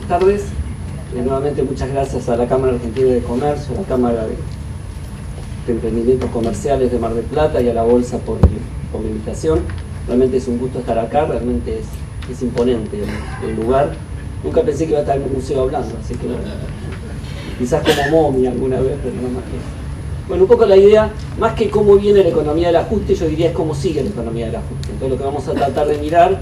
tardes. Nuevamente muchas gracias a la Cámara Argentina de Comercio, a la Cámara de Emprendimientos Comerciales de Mar del Plata y a la Bolsa por la invitación. Realmente es un gusto estar acá, realmente es imponente el lugar. Nunca pensé que iba a estar en un museo hablando, así que quizás como momia alguna vez, pero no más que eso. Bueno, un poco la idea, más que cómo viene la economía del ajuste, yo diría es cómo sigue la economía del ajuste. Entonces lo que vamos a tratar de mirar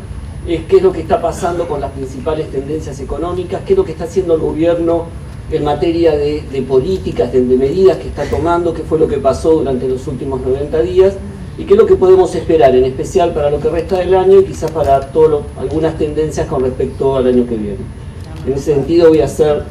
es qué es lo que está pasando con las principales tendencias económicas, qué es lo que está haciendo el gobierno en materia de políticas, de medidas que está tomando, qué fue lo que pasó durante los últimos 90 días y qué es lo que podemos esperar, en especial para lo que resta del año y quizás para algunas tendencias con respecto al año que viene. En ese sentido voy a hacer,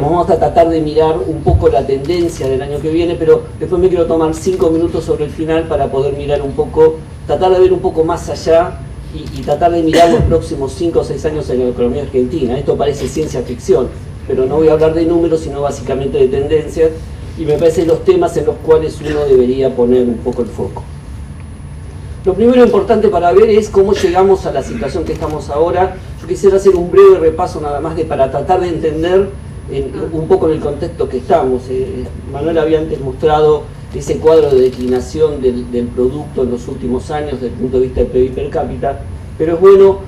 vamos a tratar de mirar un poco la tendencia del año que viene, pero después me quiero tomar 5 minutos sobre el final para poder mirar un poco, tratar de ver un poco más allá y tratar de mirar los próximos 5 o 6 años en la economía argentina. Esto parece ciencia ficción, pero no voy a hablar de números, sino básicamente de tendencias, y me parecen los temas en los cuales uno debería poner un poco el foco. Lo primero importante para ver es cómo llegamos a la situación que estamos ahora. Yo quisiera hacer un breve repaso nada más para tratar de entender un poco en el contexto que estamos. Manuel había antes mostrado ese cuadro de declinación del producto en los últimos años desde el punto de vista del PIB per cápita, pero es bueno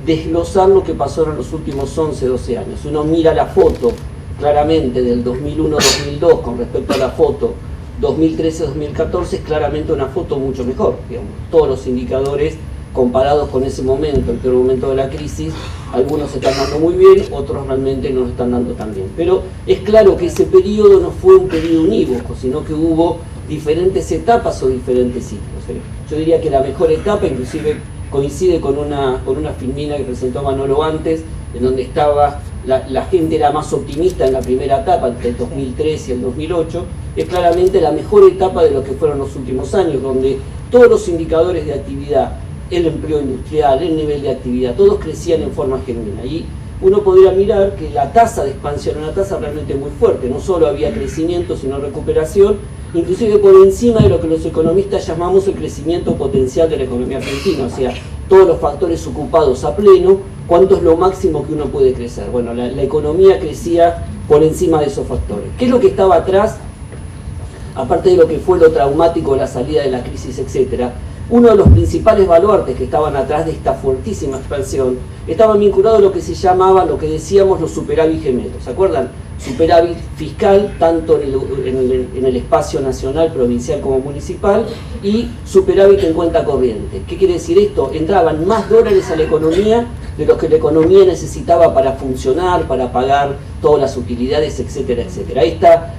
desglosar lo que pasó en los últimos 11, 12 años. Uno mira la foto claramente del 2001-2002 con respecto a la foto 2013-2014, es claramente una foto mucho mejor, digamos. Todos los indicadores comparados con ese momento, el peor momento de la crisis, algunos se están dando muy bien, otros realmente no lo están dando tan bien. Pero es claro que ese periodo no fue un periodo unívoco, sino que hubo diferentes etapas o diferentes ciclos. Yo diría que la mejor etapa, inclusive coincide con una filmina que presentó Manolo antes, en donde estaba la gente era más optimista en la primera etapa, entre el 2003 y el 2008, es claramente la mejor etapa de lo que fueron los últimos años, donde todos los indicadores de actividad, el empleo industrial, el nivel de actividad, todos crecían en forma genuina. Y uno podría mirar que la tasa de expansión era una tasa realmente muy fuerte, no solo había crecimiento, sino recuperación, inclusive por encima de lo que los economistas llamamos el crecimiento potencial de la economía argentina, o sea, todos los factores ocupados a pleno, cuánto es lo máximo que uno puede crecer. Bueno, la economía crecía por encima de esos factores. ¿Qué es lo que estaba atrás? Aparte de lo que fue lo traumático, la salida de la crisis, etcétera, uno de los principales baluartes que estaban atrás de esta fuertísima expansión estaban vinculados a lo que se llamaba, lo que decíamos, los superávit gemelos. ¿Se acuerdan? Superávit fiscal, tanto en el espacio nacional, provincial como municipal, y superávit en cuenta corriente. ¿Qué quiere decir esto? Entraban más dólares a la economía de los que la economía necesitaba para funcionar, para pagar todas las utilidades, etcétera, etcétera.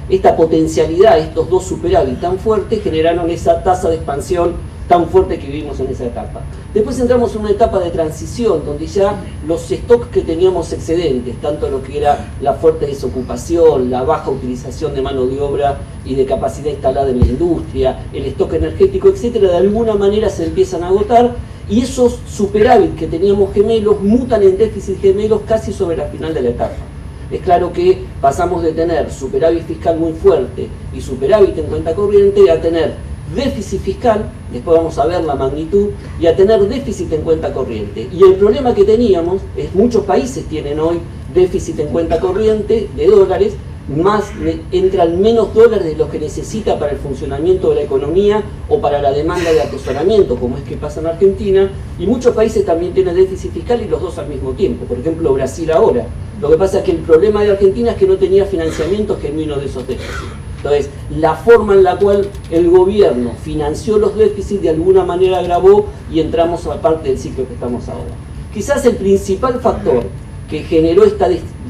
Esta potencialidad, estos dos superávit tan fuertes, generaron esa tasa de expansión tan fuerte que vivimos en esa etapa. Después entramos en una etapa de transición, donde ya los stocks que teníamos excedentes, tanto lo que era la fuerte desocupación, la baja utilización de mano de obra y de capacidad instalada en la industria, el stock energético, etcétera, de alguna manera se empiezan a agotar, y esos superávit que teníamos gemelos mutan en déficit gemelos casi sobre la final de la etapa. Es claro que pasamos de tener superávit fiscal muy fuerte y superávit en cuenta corriente a tener déficit fiscal, después vamos a ver la magnitud, y a tener déficit en cuenta corriente. Y el problema que teníamos es muchos países tienen hoy déficit en cuenta corriente de dólares, entran menos dólares de los que necesita para el funcionamiento de la economía o para la demanda de atesoramiento, como es que pasa en Argentina, y muchos países también tienen déficit fiscal y los dos al mismo tiempo. Por ejemplo, Brasil ahora. Lo que pasa es que el problema de Argentina es que no tenía financiamiento genuino de esos déficits. Entonces, la forma en la cual el gobierno financió los déficits de alguna manera agravó y entramos a parte del ciclo que estamos ahora. Quizás el principal factor que generó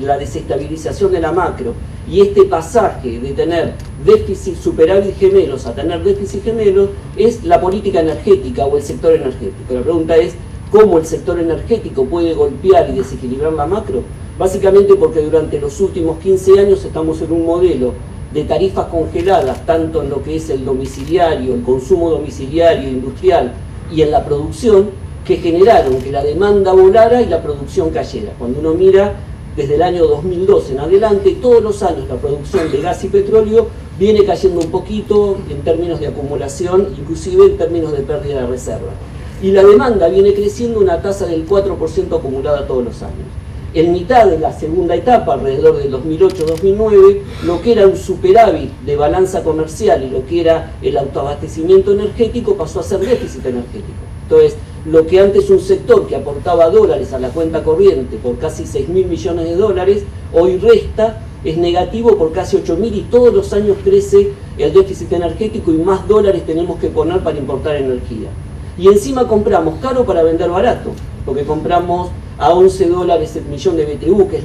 la desestabilización de la macro y este pasaje de tener déficit superávit gemelos a tener déficit gemelos es la política energética o el sector energético. La pregunta es, ¿cómo el sector energético puede golpear y desequilibrar la macro? Básicamente porque durante los últimos 15 años estamos en un modelo de tarifas congeladas, tanto en lo que es el domiciliario, el consumo domiciliario, industrial y en la producción, que generaron que la demanda volara y la producción cayera. Cuando uno mira desde el año 2012 en adelante, todos los años la producción de gas y petróleo viene cayendo un poquito en términos de acumulación, inclusive en términos de pérdida de reserva. Y la demanda viene creciendo una tasa del 4% acumulada todos los años. en mitad de la segunda etapa, alrededor del 2008-2009, lo que era un superávit de balanza comercial y lo que era el autoabastecimiento energético pasó a ser déficit energético. Entonces, lo que antes un sector que aportaba dólares a la cuenta corriente por casi 6.000 millones de dólares, hoy resta, es negativo por casi 8.000 y todos los años crece el déficit energético y más dólares tenemos que poner para importar energía. Y encima compramos caro para vender barato, porque compramos a 11 dólares el millón de BTU, que es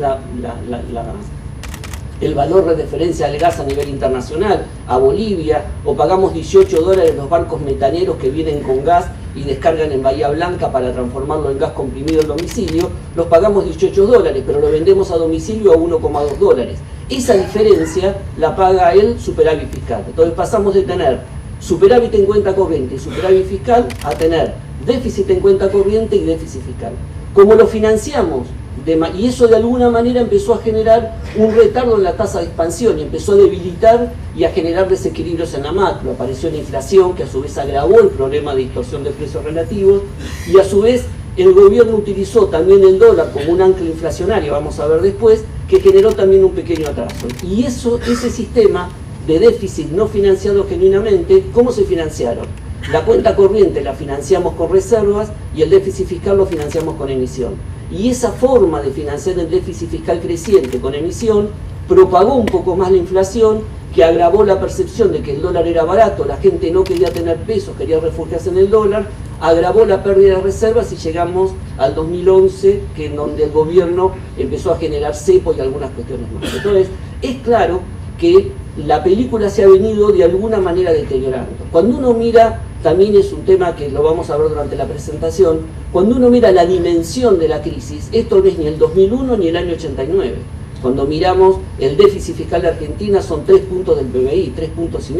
el valor de referencia del gas a nivel internacional, a Bolivia, o pagamos 18 dólares los barcos metaneros que vienen con gas y descargan en Bahía Blanca para transformarlo en gas comprimido al domicilio, los pagamos 18 dólares, pero lo vendemos a domicilio a 1,2 dólares. Esa diferencia la paga el superávit fiscal. Entonces pasamos de tener superávit en cuenta corriente y superávit fiscal a tener déficit en cuenta corriente y déficit fiscal. Como lo financiamos, y eso de alguna manera empezó a generar un retardo en la tasa de expansión y empezó a debilitar y a generar desequilibrios en la macro. Apareció la inflación, que a su vez agravó el problema de distorsión de precios relativos, y a su vez el gobierno utilizó también el dólar como un ancla inflacionario, vamos a ver después, que generó también un pequeño atraso. Y ese sistema de déficit no financiado genuinamente, ¿cómo se financiaron? La cuenta corriente la financiamos con reservas y el déficit fiscal lo financiamos con emisión. Y esa forma de financiar el déficit fiscal creciente con emisión propagó un poco más la inflación, que agravó la percepción de que el dólar era barato, la gente no quería tener pesos, quería refugiarse en el dólar, agravó la pérdida de reservas y llegamos al 2011, que en donde el gobierno empezó a generar cepo y algunas cuestiones más. Entonces, es claro que la película se ha venido de alguna manera deteriorando. Cuando uno mira, también es un tema que lo vamos a ver durante la presentación, cuando uno mira la dimensión de la crisis, esto no es ni el 2001 ni el año 89. Cuando miramos el déficit fiscal de Argentina son 3 puntos del PBI, 3,5 puntos.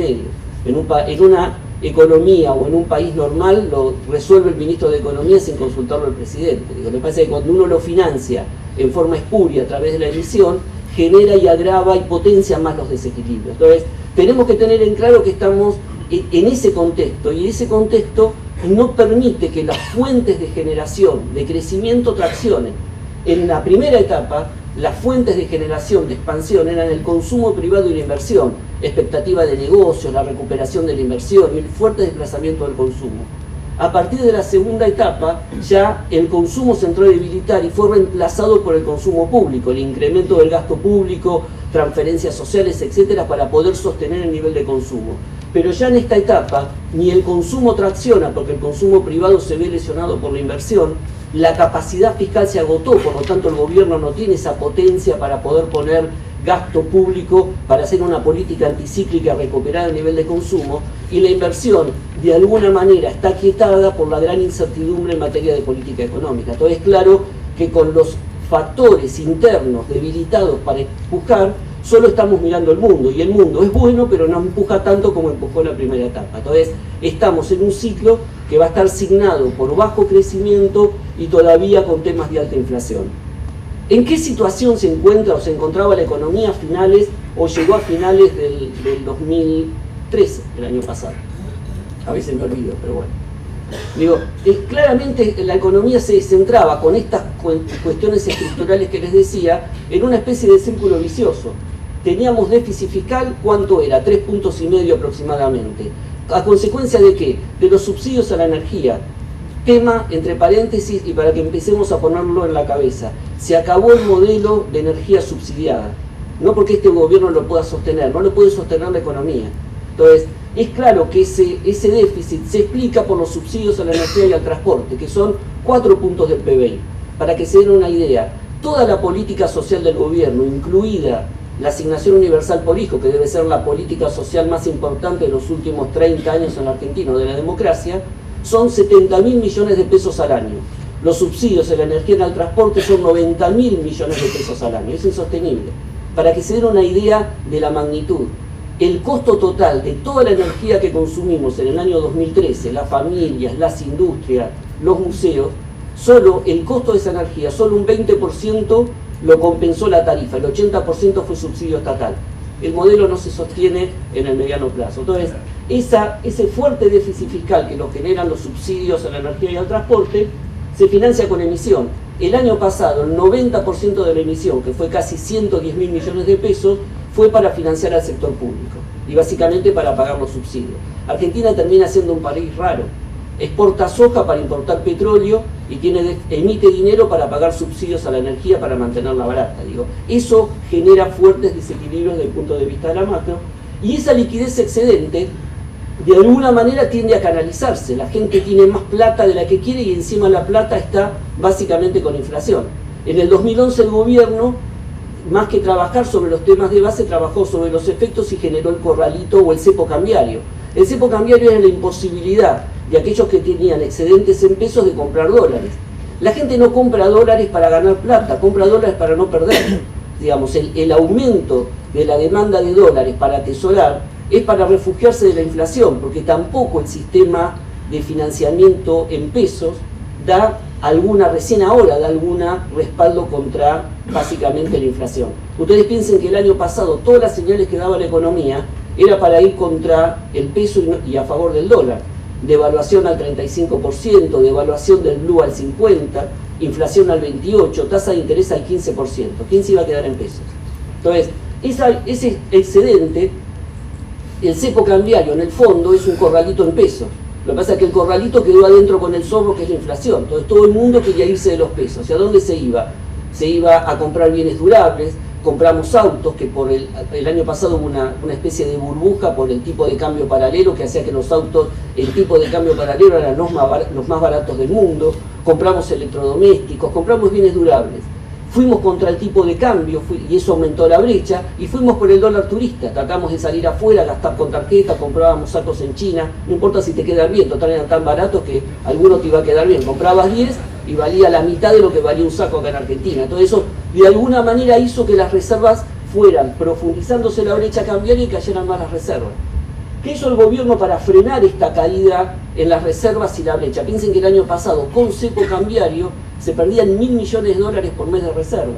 En una economía o en un país normal lo resuelve el ministro de Economía sin consultarlo al presidente. Lo que pasa es que cuando uno lo financia en forma espuria a través de la emisión, genera y agrava y potencia más los desequilibrios. Entonces, tenemos que tener en claro que estamos en ese contexto, y ese contexto no permite que las fuentes de generación, de crecimiento traccionen. En la primera etapa, las fuentes de generación, de expansión, eran el consumo privado y la inversión, expectativa de negocios, la recuperación de la inversión y el fuerte desplazamiento del consumo. A partir de la segunda etapa, ya el consumo se entró a debilitar y fue reemplazado por el consumo público, el incremento del gasto público, transferencias sociales, etcétera, para poder sostener el nivel de consumo. Pero ya en esta etapa, ni el consumo tracciona, porque el consumo privado se ve lesionado por la inversión, la capacidad fiscal se agotó, por lo tanto el gobierno no tiene esa potencia para poder poner gasto público para hacer una política anticíclica, recuperar el nivel de consumo, y la inversión de alguna manera está aquietada por la gran incertidumbre en materia de política económica. Entonces es claro que con los factores internos debilitados para empujar, solo estamos mirando el mundo, y el mundo es bueno, pero no empuja tanto como empujó en la primera etapa. Entonces estamos en un ciclo que va a estar signado por bajo crecimiento y todavía con temas de alta inflación. ¿En qué situación se encuentra o se encontraba la economía a finales o llegó a finales del 2013, el año pasado? A veces me olvido, pero bueno. Digo, claramente la economía se centraba con estas cuestiones estructurales que les decía en una especie de círculo vicioso. Teníamos déficit fiscal, ¿cuánto era? 3,5 puntos aproximadamente. ¿A consecuencia de qué? De los subsidios a la energía. Tema, entre paréntesis, y para que empecemos a ponerlo en la cabeza, se acabó el modelo de energía subsidiada. No porque este gobierno lo pueda sostener, no lo puede sostener la economía. Entonces, es claro que ese déficit se explica por los subsidios a la energía y al transporte, que son 4 puntos del PBI. Para que se den una idea, toda la política social del gobierno, incluida la asignación universal por hijo, que debe ser la política social más importante de los últimos 30 años en la Argentina, de la democracia, son 70.000 millones de pesos al año. Los subsidios a la energía y al transporte son 90.000 millones de pesos al año. Es insostenible. Para que se den una idea de la magnitud, el costo total de toda la energía que consumimos en el año 2013, las familias, las industrias, los museos, solo el costo de esa energía, solo un 20% lo compensó la tarifa, el 80% fue subsidio estatal. El modelo no se sostiene en el mediano plazo. Entonces, ese fuerte déficit fiscal que lo generan los subsidios a la energía y al transporte se financia con emisión. El año pasado, el 90% de la emisión, que fue casi 110.000 millones de pesos, fue para financiar al sector público y básicamente para pagar los subsidios. Argentina termina siendo un país raro. Exporta soja para importar petróleo y emite dinero para pagar subsidios a la energía para mantenerla barata. Digo, eso genera fuertes desequilibrios desde el punto de vista de la macro, y esa liquidez excedente de alguna manera tiende a canalizarse. La gente tiene más plata de la que quiere y encima la plata está básicamente con inflación. En el 2011 el gobierno, más que trabajar sobre los temas de base, trabajó sobre los efectos y generó el corralito o el cepo cambiario. El cepo cambiario era la imposibilidad de aquellos que tenían excedentes en pesos de comprar dólares. La gente no compra dólares para ganar plata, compra dólares para no perder. Digamos, el aumento de la demanda de dólares para atesorar es para refugiarse de la inflación, porque tampoco el sistema de financiamiento en pesos da recién ahora da alguna respaldo contra básicamente la inflación. Ustedes piensen que el año pasado todas las señales que daba la economía era para ir contra el peso y a favor del dólar. Devaluación al 35%, devaluación del blue al 50%, inflación al 28%, tasa de interés al 15%. ¿Quién se iba a quedar en pesos? Entonces, ese excedente, el cepo cambiario en el fondo es un corralito en pesos. Lo que pasa es que el corralito quedó adentro con el zorro, que es la inflación. Entonces todo el mundo quería irse de los pesos. ¿Y a dónde se iba? Se iba a comprar bienes durables, compramos autos, que por el año pasado hubo una especie de burbuja por el tipo de cambio paralelo que hacía que los autos, el tipo de cambio paralelo eran los más baratos del mundo, compramos electrodomésticos, compramos bienes durables. Fuimos contra el tipo de cambio y eso aumentó la brecha, y fuimos por el dólar turista. Tratamos de salir afuera, gastar con tarjeta, comprábamos sacos en China, no importa si te quedan bien, total eran tan baratos que alguno te iba a quedar bien. Comprabas 10 y valía la mitad de lo que valía un saco acá en Argentina. Todo eso de alguna manera hizo que las reservas fueran profundizándose la brecha cambiaria y cayeran más las reservas. ¿Qué hizo el gobierno para frenar esta caída en las reservas y la brecha? Piensen que el año pasado, con cepo cambiario, se perdían 1.000 millones de dólares por mes de reserva.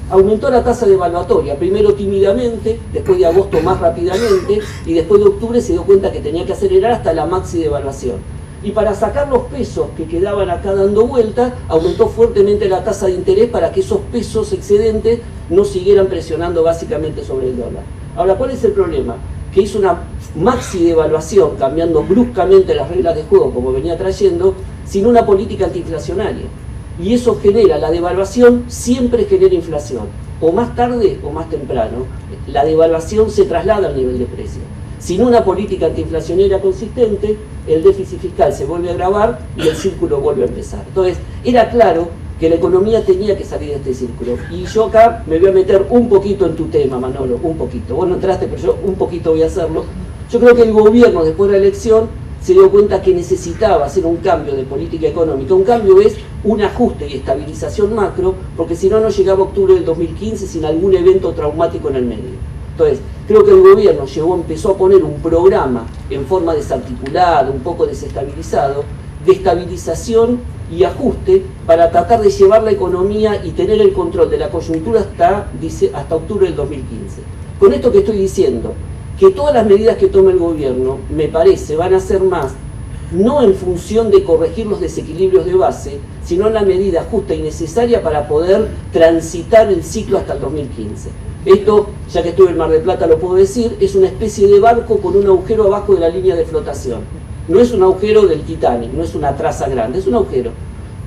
Aumentó la tasa devaluatoria, primero tímidamente, después de agosto más rápidamente, y después de octubre se dio cuenta que tenía que acelerar hasta la maxi devaluación. Y para sacar los pesos que quedaban acá dando vueltas, aumentó fuertemente la tasa de interés para que esos pesos excedentes no siguieran presionando básicamente sobre el dólar. Ahora, ¿cuál es el problema? Que hizo una maxi devaluación, cambiando bruscamente las reglas de juego como venía trayendo, sin una política antiinflacionaria. Y eso genera, la devaluación siempre genera inflación, o más tarde o más temprano. La devaluación se traslada al nivel de precio. Sin una política antiinflacionaria consistente, el déficit fiscal se vuelve a agravar y el círculo vuelve a empezar. Entonces, era claro que la economía tenía que salir de este círculo. Y yo acá me voy a meter un poquito en tu tema, Manolo, un poquito. Vos no entraste, pero yo un poquito voy a hacerlo. Yo creo que el gobierno, después de la elección, se dio cuenta que necesitaba hacer un cambio de política económica. Un cambio es un ajuste y estabilización macro, porque si no, no llegaba octubre del 2015 sin algún evento traumático en el medio. Entonces, creo que el gobierno empezó a poner un programa en forma desarticulada, un poco desestabilizado, de estabilización y ajuste para tratar de llevar la economía y tener el control de la coyuntura hasta octubre del 2015. Con esto que estoy diciendo, que todas las medidas que tome el gobierno, me parece, van a ser más, no en función de corregir los desequilibrios de base, sino en la medida justa y necesaria para poder transitar el ciclo hasta el 2015. Esto, ya que estuve en Mar del Plata lo puedo decir, es una especie de barco con un agujero abajo de la línea de flotación. No es un agujero del Titanic, no es una traza grande, es un agujero.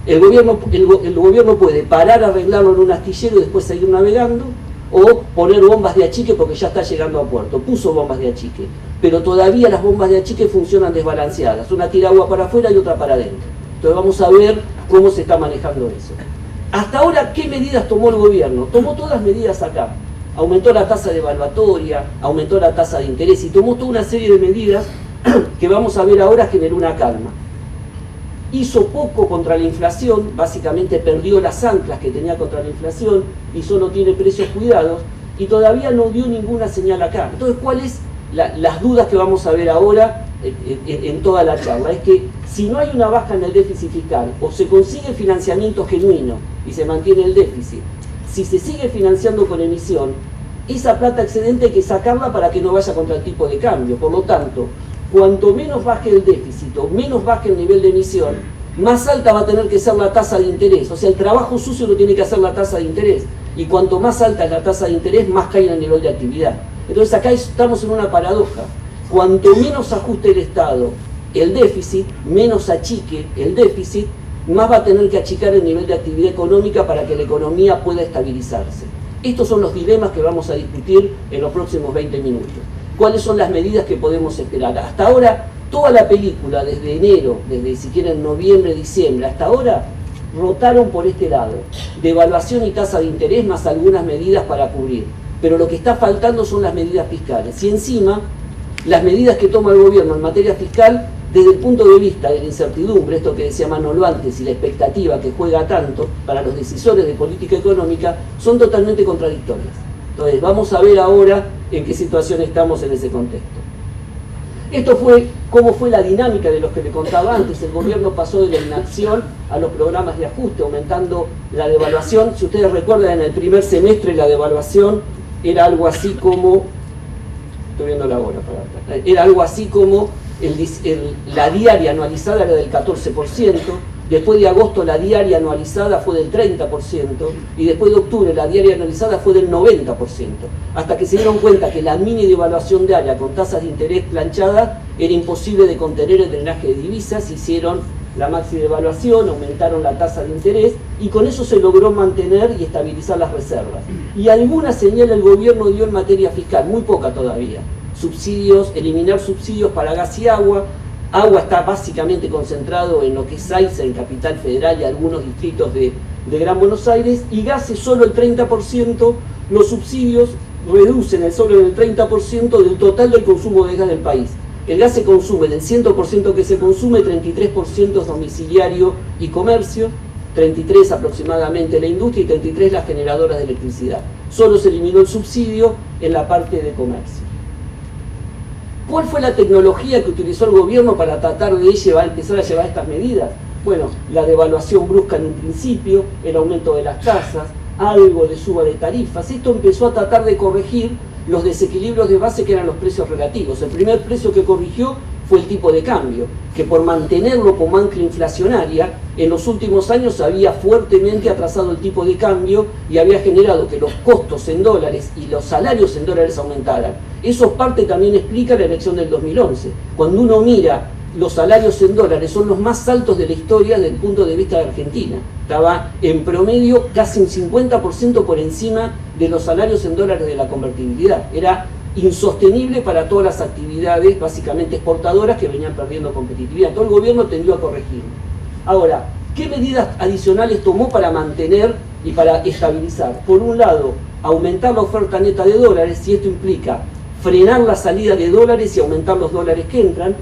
El gobierno puede parar, arreglarlo en un astillero y después seguir navegando, o poner bombas de achique porque ya está llegando a puerto. Puso bombas de achique, pero todavía las bombas de achique funcionan desbalanceadas. Una tira agua para afuera y otra para adentro. Entonces vamos a ver cómo se está manejando eso. Hasta ahora, ¿qué medidas tomó el gobierno? Tomó todas las medidas acá. Aumentó la tasa devaluatoria, aumentó la tasa de interés y tomó toda una serie de medidas que vamos a ver ahora generó una calma. Hizo poco contra la inflación, básicamente perdió las anclas que tenía contra la inflación y solo tiene precios cuidados y todavía no dio ninguna señal acá. Entonces, ¿cuáles las dudas que vamos a ver ahora en toda la charla? Es que si no hay una baja en el déficit fiscal o se consigue financiamiento genuino y se mantiene el déficit, si se sigue financiando con emisión, esa plata excedente hay que sacarla para que no vaya contra el tipo de cambio. Por lo tanto, cuanto menos baje el déficit o menos baje el nivel de emisión, más alta va a tener que ser la tasa de interés. O sea, el trabajo sucio lo tiene que hacer la tasa de interés. Y cuanto más alta es la tasa de interés, más cae en el nivel de actividad. Entonces acá estamos en una paradoja. Cuanto menos ajuste el Estado el déficit, menos achique el déficit, más va a tener que achicar el nivel de actividad económica para que la economía pueda estabilizarse. Estos son los dilemas que vamos a discutir en los próximos 20 minutos. ¿Cuáles son las medidas que podemos esperar? Hasta ahora, toda la película, desde enero, desde si quieren noviembre, diciembre, hasta ahora, rotaron por este lado. Devaluación y tasa de interés más algunas medidas para cubrir. Pero lo que está faltando son las medidas fiscales. Y encima, las medidas que toma el gobierno en materia fiscal, desde el punto de vista de la incertidumbre, esto que decía Manolo antes, y la expectativa que juega tanto para los decisores de política económica, son totalmente contradictorias. Entonces, vamos a ver ahora en qué situación estamos en ese contexto. Esto fue cómo fue la dinámica de los que le contaba antes. El gobierno pasó de la inacción a los programas de ajuste, aumentando la devaluación. Si ustedes recuerdan, en el primer semestre la devaluación era algo así como... Estoy viendo la hora para acá. Era algo así como la diaria anualizada era del 14%, después de agosto la diaria anualizada fue del 30%, y después de octubre la diaria anualizada fue del 90%, hasta que se dieron cuenta que la mini devaluación diaria con tasas de interés planchadas era imposible de contener el drenaje de divisas. Hicieron la maxi devaluación, aumentaron la tasa de interés, y con eso se logró mantener y estabilizar las reservas. Y alguna señal el gobierno dio en materia fiscal, muy poca todavía. Subsidios, eliminar subsidios para gas y agua. Agua está básicamente concentrado en lo que es AISA, en Capital Federal y algunos distritos de Gran Buenos Aires, y gas es solo el 30%, los subsidios reducen el solo el 30% del total del consumo de gas del país. El gas se consume, del 100% que se consume, 33% es domiciliario y comercio, 33 aproximadamente la industria y 33 las generadoras de electricidad. Solo se eliminó el subsidio en la parte de comercio. ¿Cuál fue la tecnología que utilizó el gobierno para tratar de empezar a llevar estas medidas? Bueno, la devaluación brusca en un principio, el aumento de las tasas, algo de suba de tarifas. Esto empezó a tratar de corregir los desequilibrios de base que eran los precios relativos. El primer precio que corrigió fue el tipo de cambio, que por mantenerlo como ancla inflacionaria, en los últimos años había fuertemente atrasado el tipo de cambio y había generado que los costos en dólares y los salarios en dólares aumentaran. Eso parte también explica la elección del 2011. Cuando uno mira los salarios en dólares, son los más altos de la historia desde el punto de vista de Argentina. Estaba en promedio casi un 50% por encima de los salarios en dólares de la convertibilidad. Era insostenible para todas las actividades básicamente exportadoras que venían perdiendo competitividad. Todo el gobierno tendió a corregirlo. Ahora, ¿qué medidas adicionales tomó para mantener y para estabilizar? Por un lado, aumentar la oferta neta de dólares, y esto implica frenar la salida de dólares y aumentar los dólares que entran,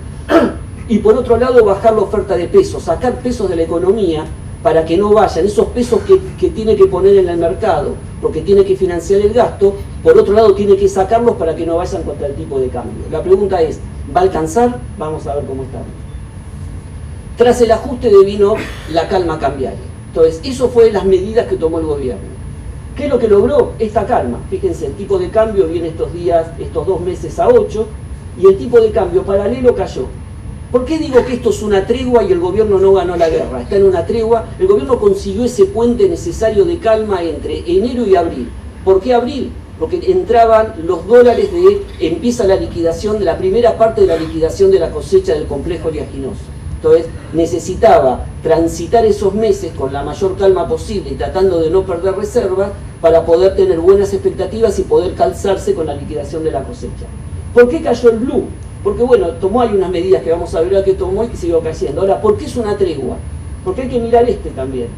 y por otro lado bajar la oferta de pesos, sacar pesos de la economía para que no vayan, esos pesos que tiene que poner en el mercado, porque tiene que financiar el gasto, por otro lado tiene que sacarlos para que no vayan contra el tipo de cambio. La pregunta es, ¿va a alcanzar? Vamos a ver cómo estamos. Tras el ajuste devino la calma cambiaria. Entonces, eso fue las medidas que tomó el gobierno. ¿Qué es lo que logró? Esta calma. Fíjense, el tipo de cambio viene estos días, estos 2 meses a 8, y el tipo de cambio paralelo cayó. ¿Por qué digo que esto es una tregua y el gobierno no ganó la guerra? Está en una tregua. El gobierno consiguió ese puente necesario de calma entre enero y abril. ¿Por qué abril? Porque entraban los dólares empieza la liquidación de la primera parte de la liquidación de la cosecha del complejo oleaginoso. Entonces necesitaba transitar esos meses con la mayor calma posible y tratando de no perder reservas para poder tener buenas expectativas y poder calzarse con la liquidación de la cosecha. ¿Por qué cayó el blue? Porque bueno, hay unas medidas que vamos a ver que tomó y que siguió cayendo. Ahora, ¿por qué es una tregua? Porque hay que mirar este también.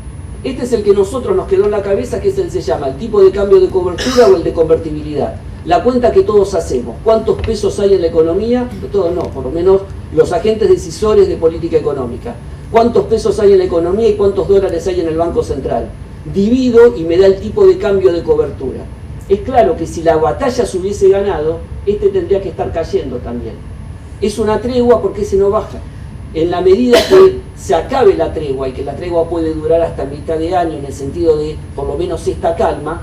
Este es el que nosotros nos quedó en la cabeza, que se llama el tipo de cambio de cobertura o el de convertibilidad. La cuenta que todos hacemos. ¿Cuántos pesos hay en la economía? Todos no, por lo menos los agentes decisores de política económica. ¿Cuántos pesos hay en la economía y cuántos dólares hay en el Banco Central? Divido y me da el tipo de cambio de cobertura. Es claro que si la batalla se hubiese ganado, este tendría que estar cayendo también. Es una tregua porque ese no baja. En la medida que se acabe la tregua, y que la tregua puede durar hasta mitad de año, en el sentido de por lo menos esta calma,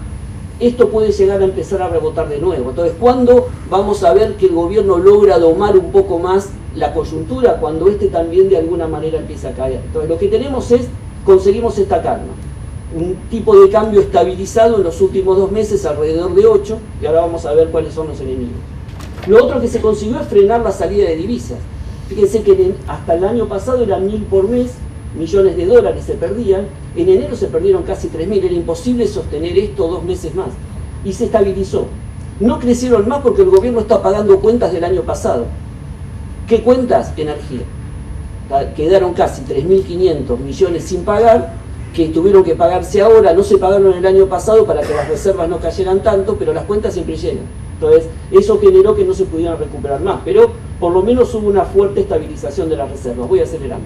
esto puede llegar a empezar a rebotar de nuevo. Entonces, ¿cuándo vamos a ver que el gobierno logra domar un poco más la coyuntura? Cuando también de alguna manera empieza a caer. Entonces, lo que tenemos es, conseguimos esta calma. Un tipo de cambio estabilizado en los últimos 2 meses, alrededor de 8, y ahora vamos a ver cuáles son los enemigos. Lo otro que se consiguió es frenar la salida de divisas. Fíjense que hasta el año pasado eran 1.000 por mes, millones de dólares se perdían. En enero se perdieron casi 3.000, era imposible sostener esto 2 meses más. Y se estabilizó. No crecieron más porque el gobierno está pagando cuentas del año pasado. ¿Qué cuentas? Energía. Quedaron casi 3.500 millones sin pagar, que tuvieron que pagarse ahora, no se pagaron el año pasado para que las reservas no cayeran tanto, pero las cuentas siempre llegan. Entonces, eso generó que no se pudieran recuperar más, pero por lo menos hubo una fuerte estabilización de las reservas. Voy acelerando.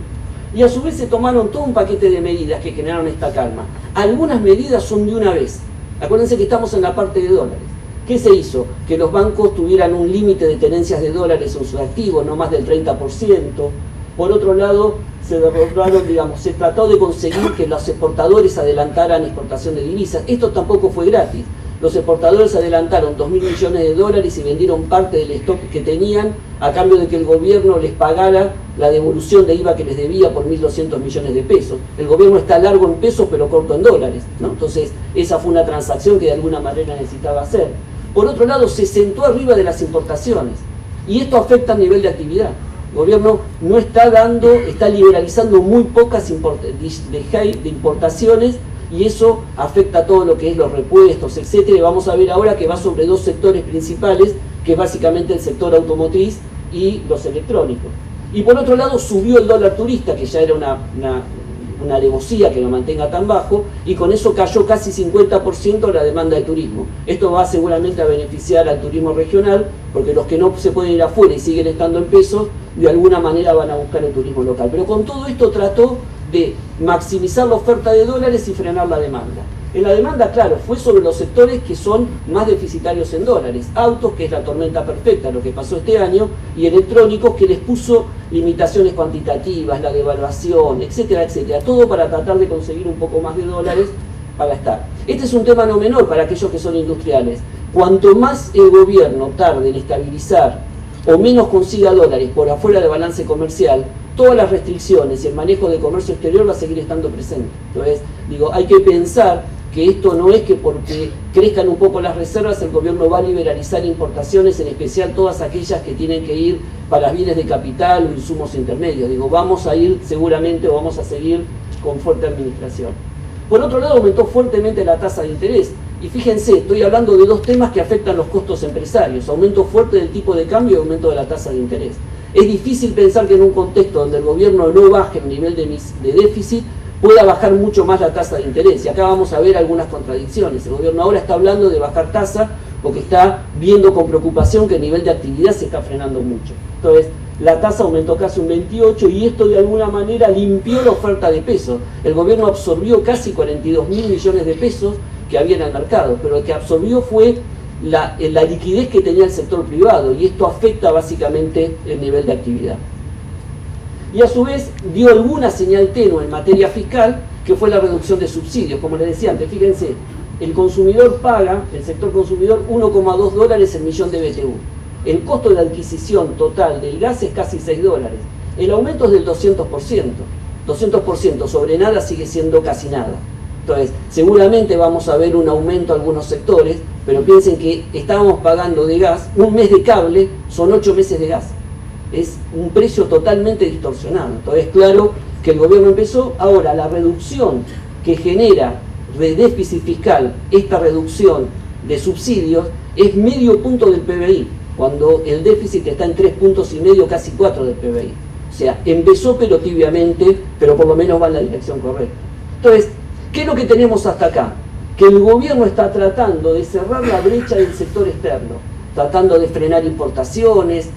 Y a su vez se tomaron todo un paquete de medidas que generaron esta calma. Algunas medidas son de una vez. Acuérdense que estamos en la parte de dólares. ¿Qué se hizo? Que los bancos tuvieran un límite de tenencias de dólares en sus activos, no más del 30%. Por otro lado, se derrotaron, digamos, se trató de conseguir que los exportadores adelantaran exportación de divisas. Esto tampoco fue gratis. Los exportadores adelantaron 2.000 millones de dólares y vendieron parte del stock que tenían a cambio de que el gobierno les pagara la devolución de IVA que les debía por 1.200 millones de pesos. El gobierno está largo en pesos pero corto en dólares, ¿no? Entonces esa fue una transacción que de alguna manera necesitaba hacer. Por otro lado, se sentó arriba de las importaciones y esto afecta al nivel de actividad. El gobierno no está dando, está liberalizando muy pocas de importaciones, y eso afecta a todo lo que es los repuestos, etcétera. Y vamos a ver ahora que va sobre 2 sectores principales, que es básicamente el sector automotriz y los electrónicos. Y por otro lado subió el dólar turista, que ya era una alevosía que lo mantenga tan bajo, y con eso cayó casi 50% la demanda de turismo. Esto va seguramente a beneficiar al turismo regional, porque los que no se pueden ir afuera y siguen estando en pesos, de alguna manera van a buscar el turismo local. Pero con todo esto trató de maximizar la oferta de dólares y frenar la demanda. En la demanda, claro, fue sobre los sectores que son más deficitarios en dólares. Autos, que es la tormenta perfecta, lo que pasó este año, y electrónicos, que les puso limitaciones cuantitativas, la devaluación, etcétera, etcétera. Todo para tratar de conseguir un poco más de dólares para gastar. Este es un tema no menor para aquellos que son industriales. Cuanto más el gobierno tarde en estabilizar o menos consiga dólares por afuera del balance comercial, todas las restricciones y el manejo de comercio exterior va a seguir estando presente. Entonces, digo, hay que pensar que esto no es que porque crezcan un poco las reservas el gobierno va a liberalizar importaciones, en especial todas aquellas que tienen que ir para bienes de capital o insumos intermedios. Digo, vamos a ir seguramente o vamos a seguir con fuerte administración. Por otro lado, aumentó fuertemente la tasa de interés. Y fíjense, estoy hablando de 2 temas que afectan los costos empresarios: aumento fuerte del tipo de cambio y aumento de la tasa de interés. Es difícil pensar que en un contexto donde el gobierno no baje el nivel de déficit, pueda bajar mucho más la tasa de interés. Y acá vamos a ver algunas contradicciones. El gobierno ahora está hablando de bajar tasa porque está viendo con preocupación que el nivel de actividad se está frenando mucho. Entonces, la tasa aumentó casi un 28% y esto de alguna manera limpió la oferta de pesos. El gobierno absorbió casi 42.000 millones de pesos que había en el mercado, pero lo que absorbió fue la liquidez que tenía el sector privado, y esto afecta básicamente el nivel de actividad. Y a su vez dio alguna señal tenue en materia fiscal, que fue la reducción de subsidios. Como les decía antes, fíjense, el consumidor paga, el sector consumidor, 1,2 dólares el millón de BTU. El costo de adquisición total del gas es casi 6 dólares. El aumento es del 200%. 200% sobre nada sigue siendo casi nada. Entonces, seguramente vamos a ver un aumento en algunos sectores, pero piensen que estábamos pagando de gas, un mes de cable son 8 meses de gas. Es un precio totalmente distorsionado. Entonces, claro que el gobierno empezó. Ahora, la reducción que genera de déficit fiscal, esta reducción de subsidios, es medio punto del PBI, cuando el déficit está en 3,5 puntos, casi 4 del PBI. O sea, empezó pero tibiamente, pero por lo menos va en la dirección correcta. Entonces, ¿qué es lo que tenemos hasta acá? Que el gobierno está tratando de cerrar la brecha del sector externo, tratando de frenar importaciones,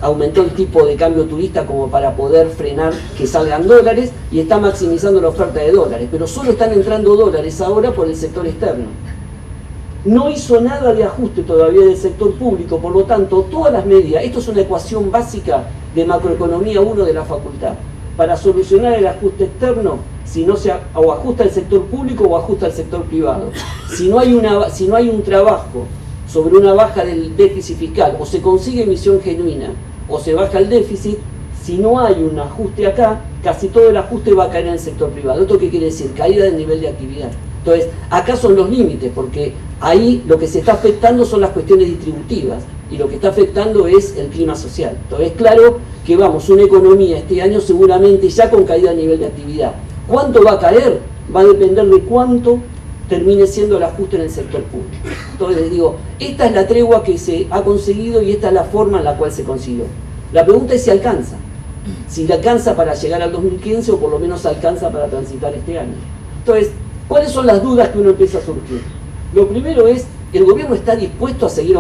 aumentó el tipo de cambio turista como para poder frenar que salgan dólares, y está maximizando la oferta de dólares, pero solo están entrando dólares ahora por el sector externo. No hizo nada de ajuste todavía del sector público, por lo tanto, todas las medidas, esto es una ecuación básica de macroeconomía 1 de la facultad. Para solucionar el ajuste externo si no se o ajusta el sector público o ajusta el sector privado. Si no hay un trabajo sobre una baja del déficit fiscal, o se consigue emisión genuina, o se baja el déficit, si no hay un ajuste acá, casi todo el ajuste va a caer en el sector privado. ¿Esto qué quiere decir? Caída del nivel de actividad. Entonces, acá son los límites, porque ahí lo que se está afectando son las cuestiones distributivas, y lo que está afectando es el clima social. Entonces, claro que vamos, una economía este año seguramente ya con caída del nivel de actividad. ¿Cuánto va a caer? Va a depender de cuánto termine siendo el ajuste en el sector público. Entonces les digo, esta es la tregua que se ha conseguido y esta es la forma en la cual se consiguió. La pregunta es si alcanza. Si le alcanza para llegar al 2015 o por lo menos alcanza para transitar este año. Entonces, ¿cuáles son las dudas que uno empieza a surgir? Lo primero es, ¿el gobierno está dispuesto a seguir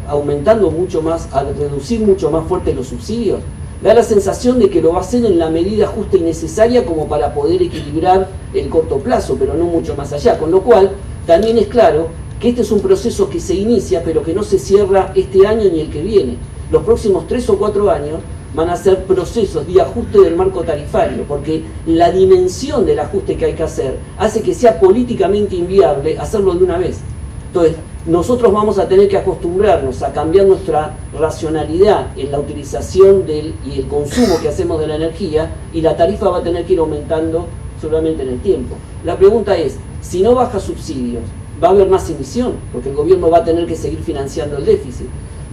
aumentando mucho más, a reducir mucho más fuerte los subsidios? Da la sensación de que lo va a hacer en la medida justa y necesaria como para poder equilibrar el corto plazo, pero no mucho más allá. Con lo cual, también es claro que este es un proceso que se inicia, pero que no se cierra este año ni el que viene. Los próximos 3 o 4 años van a ser procesos de ajuste del marco tarifario, porque la dimensión del ajuste que hay que hacer hace que sea políticamente inviable hacerlo de una vez. Entonces, nosotros vamos a tener que acostumbrarnos a cambiar nuestra racionalidad en la utilización y el consumo que hacemos de la energía, y la tarifa va a tener que ir aumentando seguramente en el tiempo. La pregunta es, si no baja subsidios, va a haber más emisión, porque el gobierno va a tener que seguir financiando el déficit.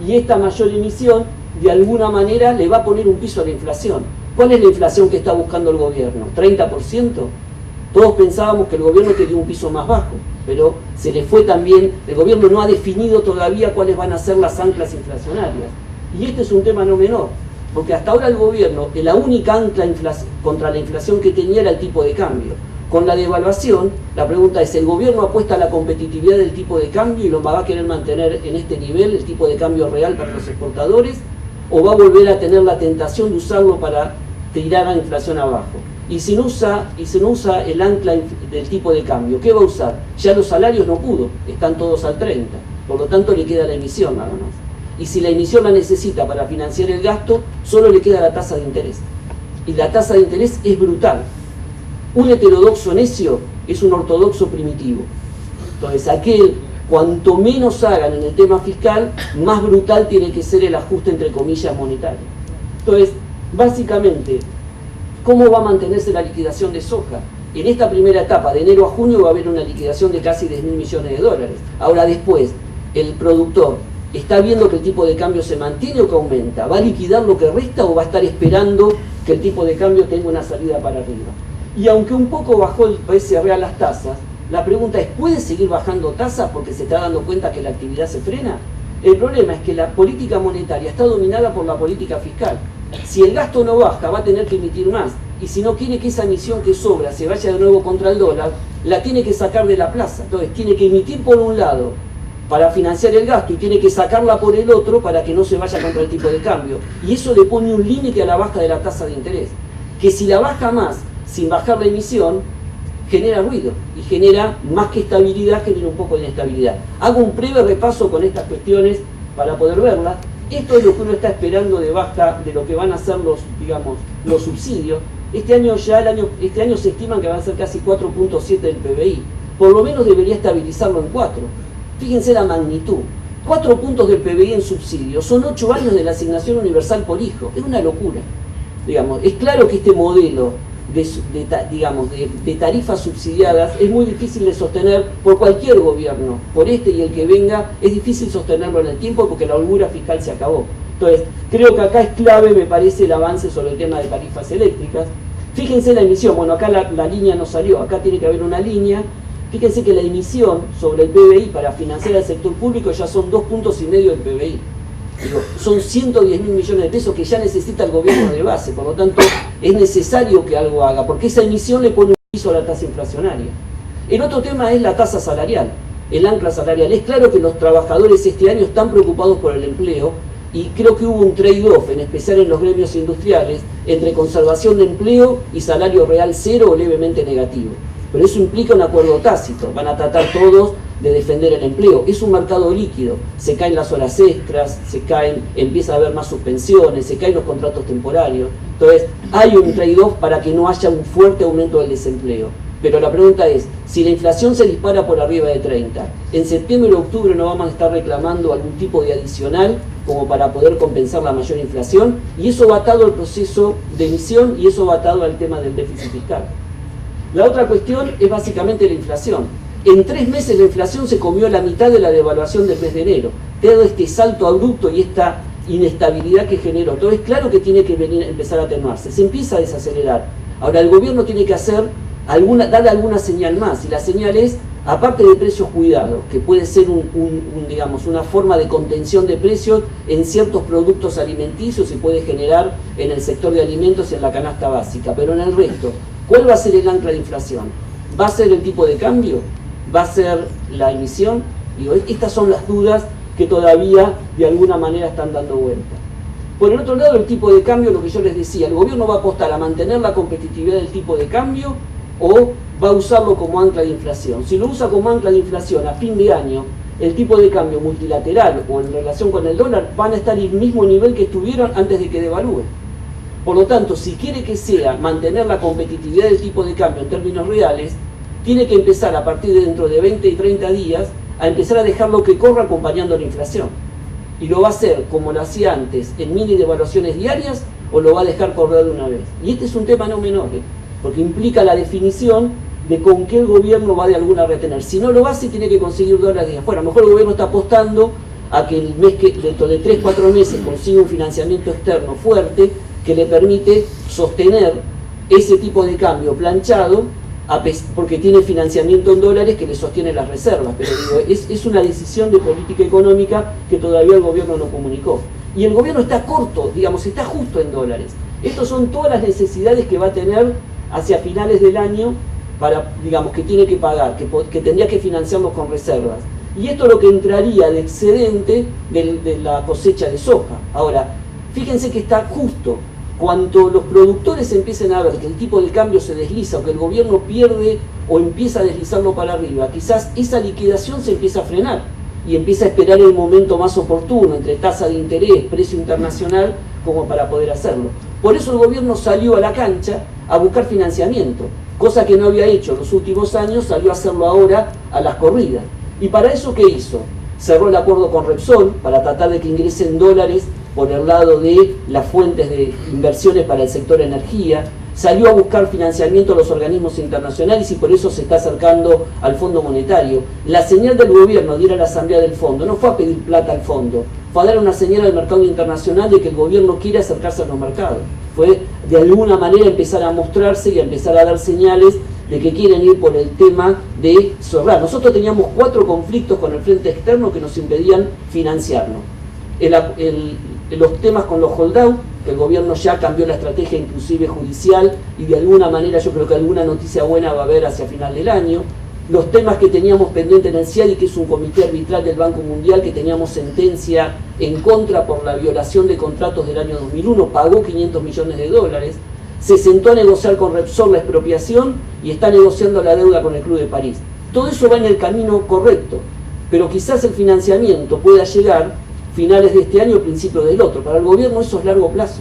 Y esta mayor emisión, de alguna manera, le va a poner un piso a la inflación. ¿Cuál es la inflación que está buscando el gobierno? ¿30%? Todos pensábamos que el gobierno quería un piso más bajo, pero se le fue también, el gobierno no ha definido todavía cuáles van a ser las anclas inflacionarias. Y este es un tema no menor, porque hasta ahora el gobierno, la única ancla contra la inflación que tenía era el tipo de cambio. Con la devaluación, la pregunta es, ¿el gobierno apuesta a la competitividad del tipo de cambio y lo va a querer mantener en este nivel, el tipo de cambio real para los exportadores? ¿O va a volver a tener la tentación de usarlo para tirar a la inflación abajo? Y si no usa el ancla del tipo de cambio, ¿qué va a usar? Ya los salarios no pudo, están todos al 30%, por lo tanto le queda la emisión nada más. Y si la emisión la necesita para financiar el gasto, solo le queda la tasa de interés. Y la tasa de interés es brutal. Un heterodoxo necio es un ortodoxo primitivo. Entonces, cuanto menos hagan en el tema fiscal, más brutal tiene que ser el ajuste, entre comillas, monetario. Entonces, básicamente, ¿cómo va a mantenerse la liquidación de soja? En esta primera etapa, de enero a junio, va a haber una liquidación de casi 10.000 millones de dólares. Ahora después, el productor está viendo que el tipo de cambio se mantiene o que aumenta. ¿Va a liquidar lo que resta o va a estar esperando que el tipo de cambio tenga una salida para arriba? Y aunque un poco bajó el PSR a las tasas, la pregunta es, ¿puede seguir bajando tasas porque se está dando cuenta que la actividad se frena? El problema es que la política monetaria está dominada por la política fiscal. Si el gasto no baja, va a tener que emitir más. Y si no quiere que esa emisión que sobra se vaya de nuevo contra el dólar, la tiene que sacar de la plaza. Entonces tiene que emitir por un lado para financiar el gasto y tiene que sacarla por el otro para que no se vaya contra el tipo de cambio. Y eso le pone un límite a la baja de la tasa de interés. Que si la baja más sin bajar la emisión, genera ruido y genera más que estabilidad, genera un poco de inestabilidad. Hago un breve repaso con estas cuestiones para poder verlas. Esto es lo que uno está esperando de baja de lo que van a ser los subsidios. Este año se estiman que van a ser casi 4.7 del PBI. Por lo menos debería estabilizarlo en 4. Fíjense la magnitud. 4 puntos del PBI en subsidios son 8 años de la asignación universal por hijo. Es una locura. Es claro que este modelo de tarifas subsidiadas es muy difícil de sostener por cualquier gobierno, por este y el que venga, es difícil sostenerlo en el tiempo porque la holgura fiscal se acabó. Entonces, creo que acá es clave, me parece, el avance sobre el tema de tarifas eléctricas. Fíjense la emisión, bueno, acá la línea no salió, acá tiene que haber una línea. Fíjense que la emisión sobre el PBI para financiar el sector público ya son 2,5 puntos del PBI. Son 110.000 millones de pesos que ya necesita el gobierno de base, por lo tanto es necesario que algo haga, porque esa emisión le pone un piso a la tasa inflacionaria. El otro tema es la tasa salarial, el ancla salarial. Es claro que los trabajadores este año están preocupados por el empleo y creo que hubo un trade-off, en especial en los gremios industriales, entre conservación de empleo y salario real cero o levemente negativo. Pero eso implica un acuerdo tácito, van a tratar todos de defender el empleo. Es un mercado líquido, se caen las horas extras, empieza a haber más suspensiones, se caen los contratos temporarios. Entonces hay un trade-off para que no haya un fuerte aumento del desempleo. Pero la pregunta es, si la inflación se dispara por arriba de 30, en septiembre o octubre no vamos a estar reclamando algún tipo de adicional como para poder compensar la mayor inflación, y eso va atado al proceso de emisión y eso va atado al tema del déficit fiscal. La otra cuestión es básicamente la inflación. En 3 meses la inflación se comió la mitad de la devaluación del mes de enero, todo este salto abrupto y esta inestabilidad que generó. Entonces claro que tiene que empezar a atenuarse, se empieza a desacelerar. Ahora el gobierno tiene que darle alguna señal más, y la señal es, aparte de precios cuidados, que puede ser digamos, una forma de contención de precios en ciertos productos alimenticios y puede generar en el sector de alimentos y en la canasta básica, pero en el resto, ¿cuál va a ser el ancla de inflación? ¿Va a ser el tipo de cambio? ¿Va a ser la emisión? Digo, estas son las dudas que todavía de alguna manera están dando vuelta. Por el otro lado, el tipo de cambio, lo que yo les decía, el gobierno va a apostar a mantener la competitividad del tipo de cambio o va a usarlo como ancla de inflación. Si lo usa como ancla de inflación a fin de año, el tipo de cambio multilateral o en relación con el dólar van a estar al mismo nivel que estuvieron antes de que devalúen. Por lo tanto, si quiere que sea mantener la competitividad del tipo de cambio en términos reales, tiene que empezar a partir de dentro de 20 y 30 días a empezar a dejarlo que corra acompañando la inflación. Y lo va a hacer como lo hacía antes, en mini devaluaciones diarias, o lo va a dejar correr de una vez. Y este es un tema no menor, porque implica la definición de con qué el gobierno va de alguna a retener. Si no lo hace, tiene que conseguir dólares de afuera. A lo mejor el gobierno está apostando a que dentro de 3-4 meses consiga un financiamiento externo fuerte que le permite sostener ese tipo de cambio planchado, porque tiene financiamiento en dólares que le sostiene las reservas. Pero digo, es una decisión de política económica que todavía el gobierno no comunicó. Y el gobierno está corto, digamos, está justo en dólares. Estas son todas las necesidades que va a tener hacia finales del año para, digamos, que tiene que pagar, que tendría que financiarlos con reservas. Y esto es lo que entraría de excedente de la cosecha de soja. Ahora, fíjense que está justo. Cuando los productores empiecen a ver que el tipo de cambio se desliza o que el gobierno pierde o empieza a deslizarlo para arriba, quizás esa liquidación se empieza a frenar y empieza a esperar el momento más oportuno entre tasa de interés, precio internacional, como para poder hacerlo. Por eso el gobierno salió a la cancha a buscar financiamiento, cosa que no había hecho en los últimos años, salió a hacerlo ahora a las corridas. ¿Y para eso qué hizo? Cerró el acuerdo con Repsol para tratar de que ingresen dólares por el lado de las fuentes de inversiones para el sector energía, salió a buscar financiamiento a los organismos internacionales y por eso se está acercando al Fondo Monetario. La señal del gobierno de ir a la asamblea del fondo no fue a pedir plata al fondo, fue a dar una señal al mercado internacional de que el gobierno quiere acercarse a los mercados. Fue de alguna manera empezar a mostrarse y a empezar a dar señales de que quieren ir por el tema de cerrar. Nosotros teníamos 4 conflictos con el frente externo que nos impedían financiarnos. Los temas con los holdout, que el gobierno ya cambió la estrategia inclusive judicial y de alguna manera yo creo que alguna noticia buena va a haber hacia final del año. Los temas que teníamos pendiente en el CIADI, que es un comité arbitral del Banco Mundial, que teníamos sentencia en contra por la violación de contratos del año 2001, pagó 500 millones de dólares, se sentó a negociar con Repsol la expropiación y está negociando la deuda con el Club de París. Todo eso va en el camino correcto, pero quizás el financiamiento pueda llegar finales de este año o principios del otro. Para el gobierno eso es largo plazo,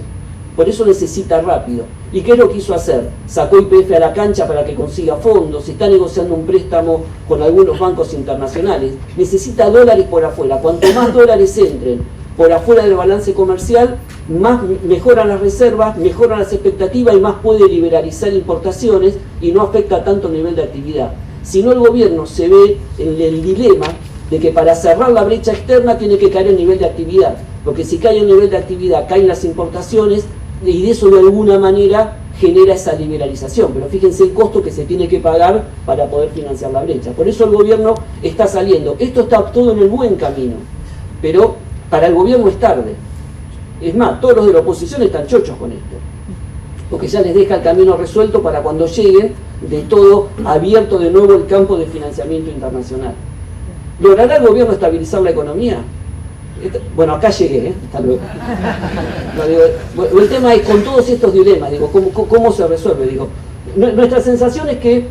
por eso necesita rápido. ¿Y qué es lo que quiso hacer? Sacó YPF a la cancha para que consiga fondos, está negociando un préstamo con algunos bancos internacionales, necesita dólares por afuera. Cuanto más dólares entren por afuera del balance comercial, más mejoran las reservas, mejoran las expectativas y más puede liberalizar importaciones y no afecta tanto el nivel de actividad. Si no, el gobierno se ve en el dilema de que para cerrar la brecha externa tiene que caer el nivel de actividad, porque si cae el nivel de actividad, caen las importaciones y de eso de alguna manera genera esa liberalización. Pero fíjense el costo que se tiene que pagar para poder financiar la brecha. Por eso el gobierno está saliendo. Esto está todo en el buen camino, pero para el gobierno es tarde. Es más, todos los de la oposición están chochos con esto, porque ya les deja el camino resuelto para cuando lleguen de todo abierto de nuevo el campo de financiamiento internacional. ¿Logrará el gobierno estabilizar la economía? Bueno, acá llegué, hasta luego. No, digo, el tema es con todos estos dilemas, digo, ¿cómo se resuelve? Digo, nuestra sensación es que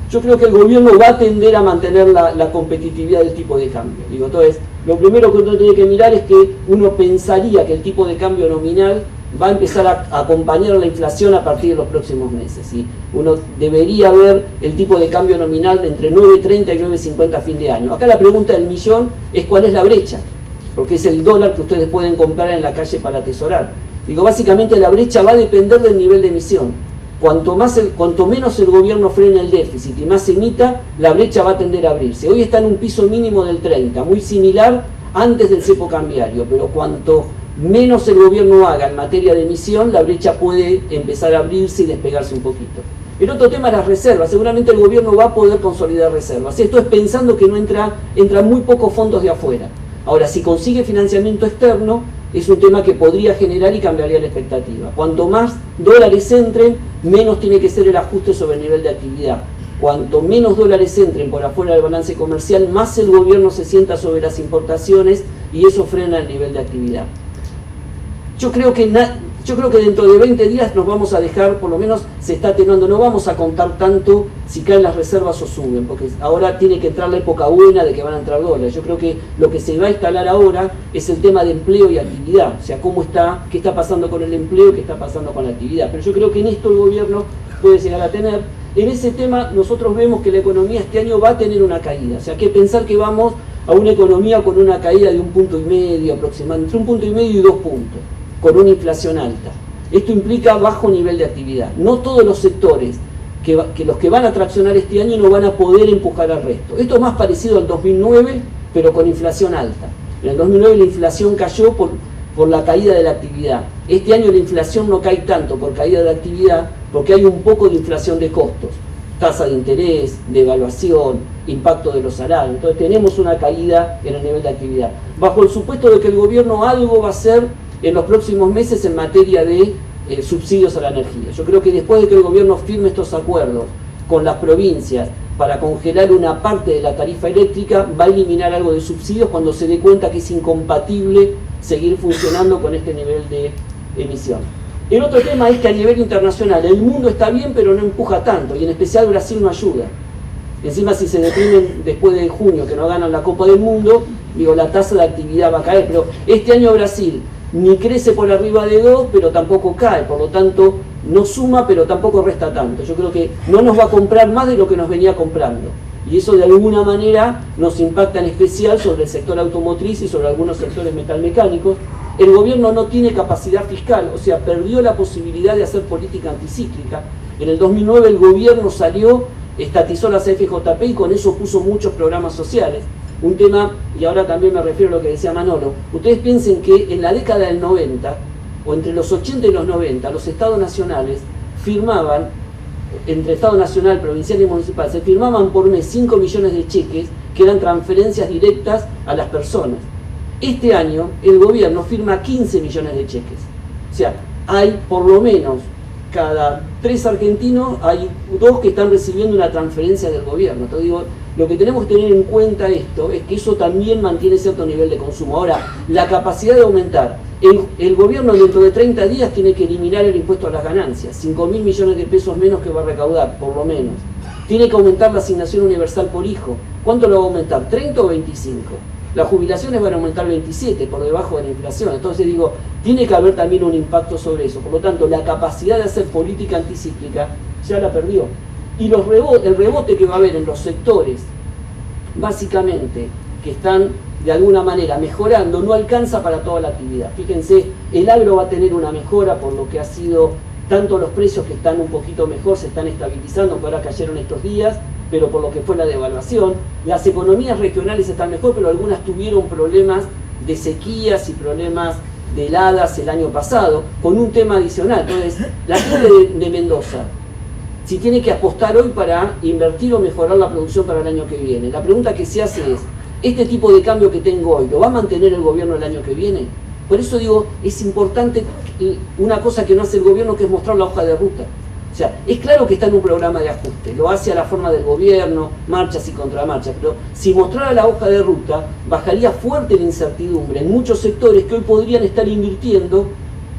yo creo que el gobierno va a tender a mantener la competitividad del tipo de cambio. Digo, entonces, lo primero que uno tiene que mirar es que uno pensaría que el tipo de cambio nominal va a empezar a acompañar la inflación a partir de los próximos meses, ¿sí? Uno debería ver el tipo de cambio nominal de entre 9.30 y 9.50 a fin de año. Acá la pregunta del millón es cuál es la brecha, porque es el dólar que ustedes pueden comprar en la calle para atesorar. Digo, básicamente la brecha va a depender del nivel de emisión. Cuanto menos el gobierno frene el déficit y más se emita, la brecha va a tender a abrirse. Hoy está en un piso mínimo del 30, muy similar antes del cepo cambiario, pero cuanto menos el gobierno haga en materia de emisión, la brecha puede empezar a abrirse y despegarse un poquito. El otro tema es las reservas. Seguramente el gobierno va a poder consolidar reservas. Esto es pensando que no entran muy pocos fondos de afuera. Ahora, si consigue financiamiento externo, es un tema que podría generar y cambiaría la expectativa. Cuanto más dólares entren, menos tiene que ser el ajuste sobre el nivel de actividad. Cuanto menos dólares entren por afuera del balance comercial, más el gobierno se sienta sobre las importaciones y eso frena el nivel de actividad. Yo creo que dentro de 20 días nos vamos a dejar, por lo menos se está atenuando, no vamos a contar tanto si caen las reservas o suben, porque ahora tiene que entrar la época buena de que van a entrar dólares. Yo creo que lo que se va a instalar ahora es el tema de empleo y actividad, o sea, qué está pasando con el empleo y qué está pasando con la actividad. Pero yo creo que en esto el gobierno puede llegar a tener. En ese tema nosotros vemos que la economía este año va a tener una caída, o sea, hay que pensar que vamos a una economía con una caída de 1,5 puntos aproximadamente, entre 1,5 puntos y 2 puntos. Con una inflación alta. Esto implica bajo nivel de actividad. No todos los sectores que los que van a traccionar este año no van a poder empujar al resto. Esto es más parecido al 2009, pero con inflación alta. En el 2009 la inflación cayó por la caída de la actividad. Este año la inflación no cae tanto por caída de actividad, porque hay un poco de inflación de costos. Tasa de interés, devaluación, impacto de los salarios. Entonces tenemos una caída en el nivel de actividad. Bajo el supuesto de que el gobierno algo va a hacer en los próximos meses en materia de subsidios a la energía. Yo creo que después de que el gobierno firme estos acuerdos con las provincias para congelar una parte de la tarifa eléctrica, va a eliminar algo de subsidios cuando se dé cuenta que es incompatible seguir funcionando con este nivel de emisión. El otro tema es que a nivel internacional el mundo está bien pero no empuja tanto, y en especial Brasil no ayuda. Encima, si se deprimen después de junio que no ganan la Copa del Mundo, digo, la tasa de actividad va a caer, pero este año Brasil ni crece por arriba de 2, pero tampoco cae, por lo tanto no suma, pero tampoco resta tanto. Yo creo que no nos va a comprar más de lo que nos venía comprando, y eso de alguna manera nos impacta en especial sobre el sector automotriz y sobre algunos sectores metalmecánicos. El gobierno no tiene capacidad fiscal, o sea, perdió la posibilidad de hacer política anticíclica. En el 2009 el gobierno salió, estatizó la CFJP y con eso puso muchos programas sociales. Un tema, y ahora también me refiero a lo que decía Manolo, ustedes piensen que en la década del 90, o entre los 80 y los 90, los estados nacionales firmaban, entre Estado Nacional, Provincial y Municipal, se firmaban por mes 5 millones de cheques que eran transferencias directas a las personas. Este año el gobierno firma 15 millones de cheques. O sea, hay por lo menos cada 3 argentinos, hay 2 que están recibiendo una transferencia del gobierno. Entonces digo, lo que tenemos que tener en cuenta esto es que eso también mantiene cierto nivel de consumo. Ahora, la capacidad de aumentar. El gobierno dentro de 30 días tiene que eliminar el impuesto a las ganancias, 5.000 millones de pesos menos que va a recaudar, por lo menos. Tiene que aumentar la asignación universal por hijo. ¿Cuánto lo va a aumentar? ¿30 o 25? Las jubilaciones van a aumentar 27, por debajo de la inflación. Entonces digo, tiene que haber también un impacto sobre eso. Por lo tanto, la capacidad de hacer política anticíclica ya la perdió. Y el rebote que va a haber en los sectores, básicamente, que están de alguna manera mejorando, no alcanza para toda la actividad. Fíjense, el agro va a tener una mejora por lo que ha sido, tanto los precios que están un poquito mejor, se están estabilizando, que ahora cayeron estos días, pero por lo que fue la devaluación. Las economías regionales están mejor, pero algunas tuvieron problemas de sequías y problemas de heladas el año pasado, con un tema adicional. Entonces, la gente de Mendoza, si tiene que apostar hoy para invertir o mejorar la producción para el año que viene, la pregunta que se hace es, ¿este tipo de cambio que tengo hoy, lo va a mantener el gobierno el año que viene? Por eso digo, es importante una cosa que no hace el gobierno, que es mostrar la hoja de ruta. O sea, es claro que está en un programa de ajuste, lo hace a la forma del gobierno, marchas y contramarchas, pero si mostrara la hoja de ruta, bajaría fuerte la incertidumbre en muchos sectores que hoy podrían estar invirtiendo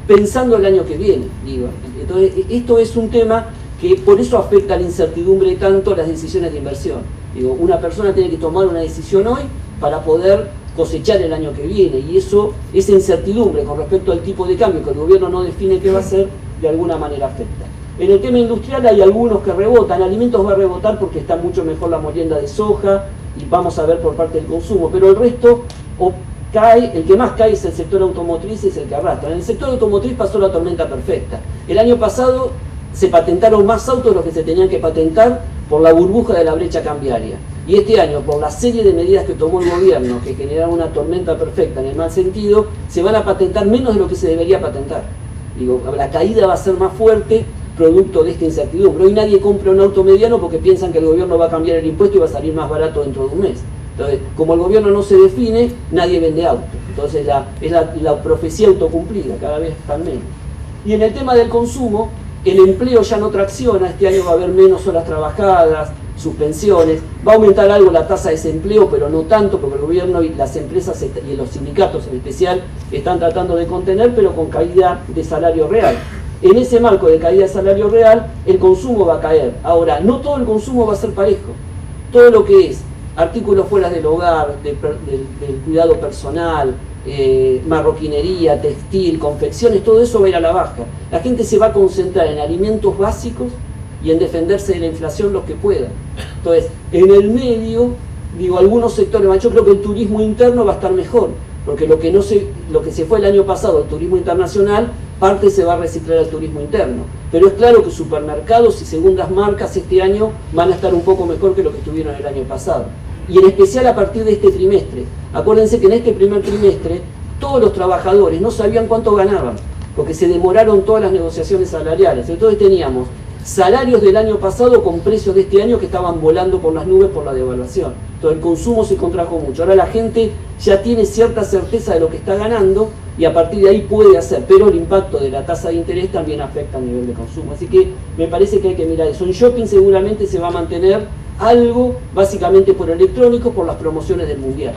pensando el año que viene. Digo. Entonces, esto es un tema que por eso afecta la incertidumbre tanto a las decisiones de inversión. Digo, una persona tiene que tomar una decisión hoy para poder cosechar el año que viene, y eso, esa incertidumbre con respecto al tipo de cambio que el gobierno no define qué va a hacer, de alguna manera afecta. En el tema industrial hay algunos que rebotan. Alimentos va a rebotar porque está mucho mejor la molienda de soja y vamos a ver por parte del consumo, pero el resto o cae. El que más cae es el sector automotriz, es el que arrastra. En el sector automotriz pasó la tormenta perfecta. El año pasado se patentaron más autos de los que se tenían que patentar por la burbuja de la brecha cambiaria, y este año, por la serie de medidas que tomó el gobierno, que generaron una tormenta perfecta en el mal sentido, se van a patentar menos de lo que se debería patentar. Digo, la caída va a ser más fuerte producto de esta incertidumbre. Hoy nadie compra un auto mediano porque piensan que el gobierno va a cambiar el impuesto y va a salir más barato dentro de un mes. Entonces, como el gobierno no se define, nadie vende autos. Entonces es la profecía autocumplida, cada vez están menos. Y en el tema del consumo, el empleo ya no tracciona. Este año va a haber menos horas trabajadas, suspensiones, va a aumentar algo la tasa de desempleo, pero no tanto, porque el gobierno y las empresas y los sindicatos en especial están tratando de contener, pero con caída de salario real. En ese marco de caída de salario real, el consumo va a caer. Ahora, no todo el consumo va a ser parejo. Todo lo que es artículos fuera del hogar, del cuidado personal, marroquinería, textil, confecciones, todo eso va a ir a la baja. La gente se va a concentrar en alimentos básicos y en defenderse de la inflación lo que pueda. Entonces, en el medio, digo, algunos sectores, yo creo que el turismo interno va a estar mejor, porque lo que se fue el año pasado, el turismo internacional, parte se va a reciclar al turismo interno. Pero es claro que supermercados y segundas marcas este año van a estar un poco mejor que lo que estuvieron el año pasado. Y en especial a partir de este trimestre. Acuérdense que en este primer trimestre todos los trabajadores no sabían cuánto ganaban, porque se demoraron todas las negociaciones salariales. Entonces teníamos salarios del año pasado con precios de este año que estaban volando por las nubes por la devaluación. Entonces el consumo se contrajo mucho. Ahora la gente ya tiene cierta certeza de lo que está ganando y a partir de ahí puede hacer, pero el impacto de la tasa de interés también afecta al nivel de consumo. Así que me parece que hay que mirar eso. En shopping seguramente se va a mantener algo, básicamente por electrónico, por las promociones del mundial.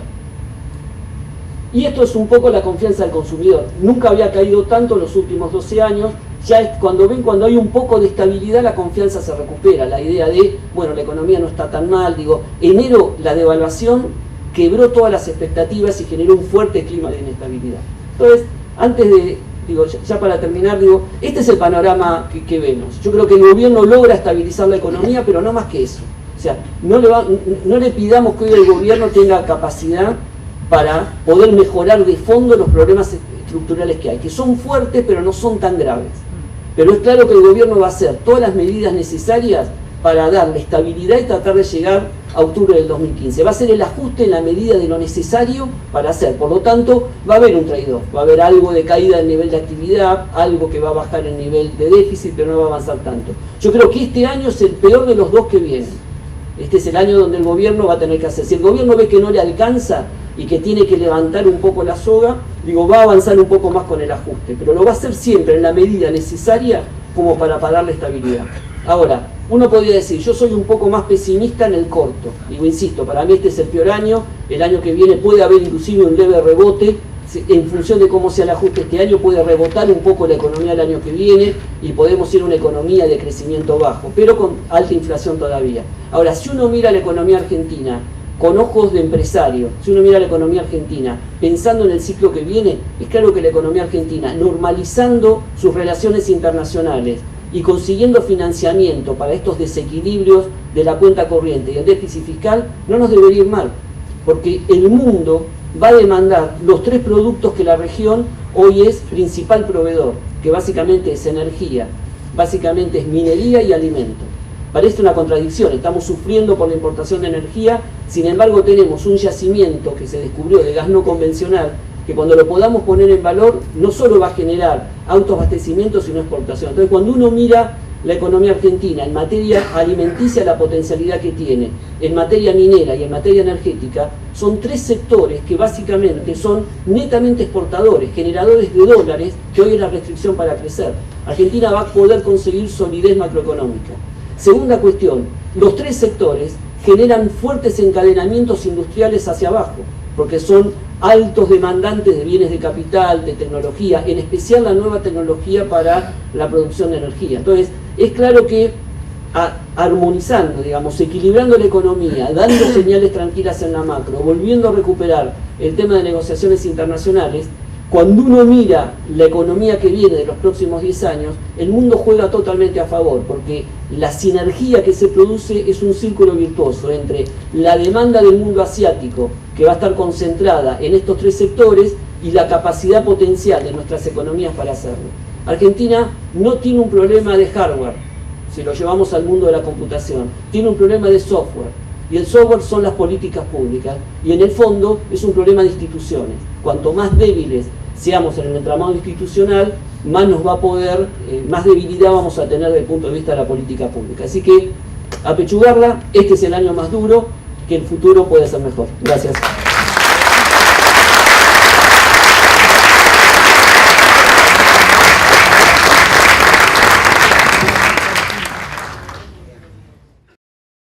Y esto es un poco la confianza del consumidor. Nunca había caído tanto en los últimos 12 años. Ya es cuando hay un poco de estabilidad, la confianza se recupera. La idea de, bueno, la economía no está tan mal. Digo, enero la devaluación quebró todas las expectativas y generó un fuerte clima de inestabilidad. Entonces, antes de, digo, ya para terminar, digo, este es el panorama que vemos. Yo creo que el gobierno logra estabilizar la economía, pero no más que eso. O sea, no le pidamos que hoy el gobierno tenga capacidad para poder mejorar de fondo los problemas estructurales que hay, que son fuertes pero no son tan graves. Pero es claro que el gobierno va a hacer todas las medidas necesarias para darle estabilidad y tratar de llegar a octubre del 2015. Va a ser el ajuste en la medida de lo necesario para hacer. Por lo tanto, va a haber un trade-off. Va a haber algo de caída del nivel de actividad, algo que va a bajar el nivel de déficit, pero no va a avanzar tanto. Yo creo que este año es el peor de los dos que vienen. Este es el año donde el gobierno va a tener que hacer. Si el gobierno ve que no le alcanza y que tiene que levantar un poco la soga, digo, va a avanzar un poco más con el ajuste, pero lo va a hacer siempre en la medida necesaria como para darle estabilidad. Ahora, uno podría decir, yo soy un poco más pesimista en el corto. Digo, insisto, para mí este es el peor año. El año que viene puede haber inclusive un leve rebote. En función de cómo sea el ajuste este año, puede rebotar un poco la economía el año que viene y podemos ir a una economía de crecimiento bajo, pero con alta inflación todavía. Ahora, si uno mira la economía argentina con ojos de empresario, si uno mira la economía argentina pensando en el ciclo que viene, es claro que la economía argentina, normalizando sus relaciones internacionales y consiguiendo financiamiento para estos desequilibrios de la cuenta corriente y el déficit fiscal, no nos debería ir mal, porque el mundo va a demandar los tres productos que la región hoy es principal proveedor, que básicamente es energía, básicamente es minería y alimento. Parece una contradicción, estamos sufriendo por la importación de energía, sin embargo tenemos un yacimiento que se descubrió de gas no convencional, que cuando lo podamos poner en valor, no solo va a generar autoabastecimiento, sino exportación. Entonces, cuando uno mira la economía argentina en materia alimenticia, la potencialidad que tiene, en materia minera y en materia energética, son tres sectores que básicamente son netamente exportadores, generadores de dólares, que hoy es la restricción para crecer. Argentina va a poder conseguir solidez macroeconómica. Segunda cuestión, los tres sectores generan fuertes encadenamientos industriales hacia abajo, porque son altos demandantes de bienes de capital, de tecnología, en especial la nueva tecnología para la producción de energía. Entonces, es claro que armonizando, digamos, equilibrando la economía, dando señales tranquilas en la macro, volviendo a recuperar el tema de negociaciones internacionales, cuando uno mira la economía que viene de los próximos 10 años, el mundo juega totalmente a favor, porque la sinergia que se produce es un círculo virtuoso entre la demanda del mundo asiático, que va a estar concentrada en estos tres sectores, y la capacidad potencial de nuestras economías para hacerlo. Argentina no tiene un problema de hardware, si lo llevamos al mundo de la computación, tiene un problema de software, y el software son las políticas públicas, y en el fondo es un problema de instituciones. Cuanto más débiles seamos en el entramado institucional, más nos va a poder, más debilidad vamos a tener desde el punto de vista de la política pública. Así que, apechugarla, este es el año más duro, que el futuro puede ser mejor. Gracias.